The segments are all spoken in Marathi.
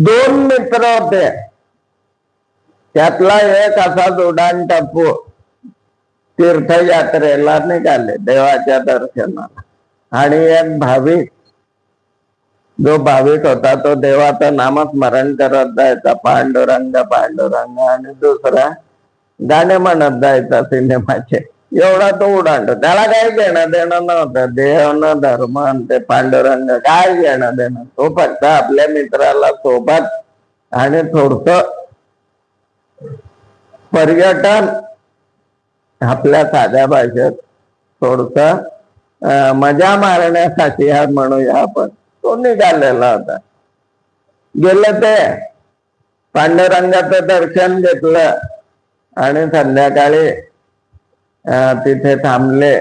दोन मित्र होते, त्यातला एक असाच उडाण टप्पू तीर्थयात्रेला निघाले देवाच्या दर्शनाला, आणि एक भाविक, जो भाविक होता तो देवाचं नामस्मरण करत जायचा, पांडुरंग पांडुरंग, आणि दुसरा गाणे म्हणत जायचा सिनेमाचे. एवढा तो उडाणतो, त्याला काही घेणं देणं नव्हतं, देव न धर्म ते पांडुरंग काय घेणं देणं. तो फक्त आपल्या मित्राला सोबत आणि थोडस पर्यटन, आपल्या साध्या भाषेत थोडस मजा मारण्यासाठी म्हणूया आपण, तो निघालेला होता. गेले ते पांडुरंगाचं दर्शन घेतलं आणि संध्याकाळी तिथे थांबले.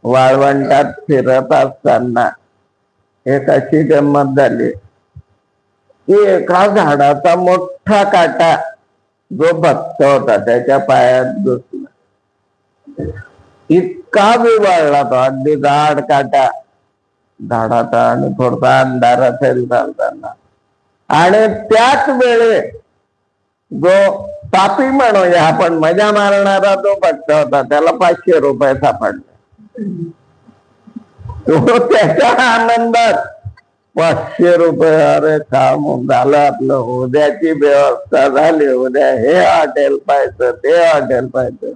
वाळवंटात फिरत असताना एक अशी गंमत झाली की एका झाडाचा मोठा काटा जो भक्त होता त्याच्या पायात घुसला. इतका बिवाळला तो, अगदी जाड काटा झाडाचा, आणि थोडसा अंधार असेल चालताना. आणि त्याच वेळे जो पापी म्हणूया आपण, मजा मारणारा जो भक्त होता, त्याला 500 रुपये सापडले. तो त्याच्या आनंदात 500 रुपये, अरे काम झालं आपलं, उद्याची व्यवस्था झाली, उद्या हे हॉटेल पाहायचं ते हॉटेल पाहायचं.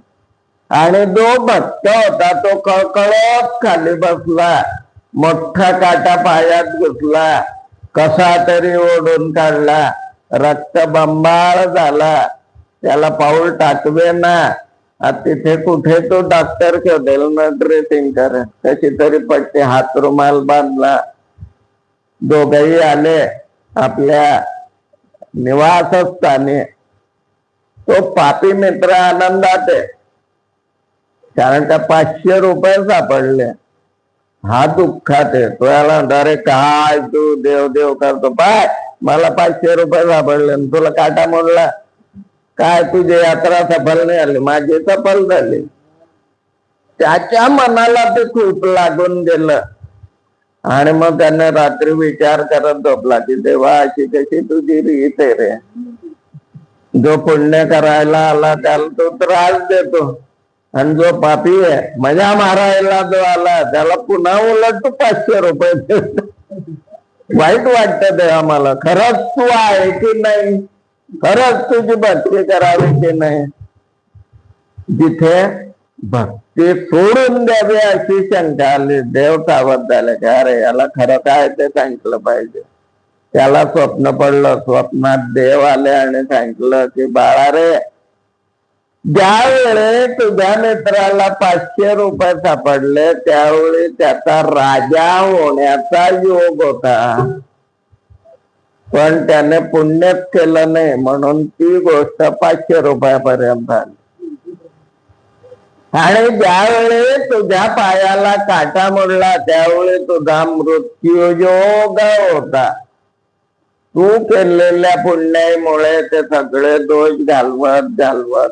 आणि जो भक्त होता तो कळकळत खाली बसला, मोठा काटा पायात घुसला, कसा तरी ओढून काढला, रक्त बंबाळ झाला, त्याला पाऊल टाकवे ना. तिथे कुठे तो डॉक्टर शोधेल ना, ड्रेसिंग करेल, कशी तरी पट्टी हात रुमाल बांधला. दोघही आले आपल्या निवासस्थानी. तो पापी मित्र आनंदात आहे, कारण का 500 रुपये सापडले. हा दुःखात आहे. तो याला अरे काय तू देव देव करतो, पाय मला 500 रुपये सापडले, तुला काटा मोडला, काय तुझी यात्रा सफल नाही झाली, माझी सफल झाली. त्याच्या मनाला ते खूप लागून गेलं. आणि मग त्याने रात्री विचार करत झोपला की देवा अशी कशी तुझी रीत आहे रे, जो पुण्य करायला आला त्याला तो त्रास देतो, आणि जो पापी आहे मजा मारायला जो आला त्याला पुन्हा उलट तू 500 रुपये देतो. वाईट वाटतं देवा मला, खरंच तू आहे की नाही, खरंच तुझी भक्ती करावी की नाही. जिथे भक्ती सोडून द्यावी अशी शंका आली, देव सावध झाले की अरे याला खरं काय ते सांगितलं पाहिजे. त्याला स्वप्न पडलं, स्वप्नात देव आले आणि सांगितलं की बाळा रे, ज्यावेळी तुझ्या मित्राला 500 रुपये सापडले त्यावेळी त्याचा राजा होण्याचा योग होता, पण त्याने पुण्यच केलं नाही म्हणून ती गोष्ट 500 रुपयापर्यंत आली. आणि ज्यावेळी तुझ्या पायाला काटा मोडला त्यावेळी तुझा मृत्यूयोग होता. तू केलेल्या पुण्यामुळे ते सगळे दोष घालवत घालवत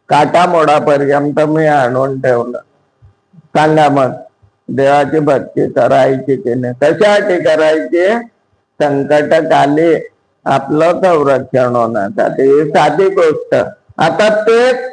काटा मोडापर्यंत मी आणून ठेवलं. सांगा मग देवाची भक्ती करायची की नाही, कशासाठी करायची? संकटकाली आपलं संरक्षण होण्यासाठी. साधी गोष्ट. आता तेच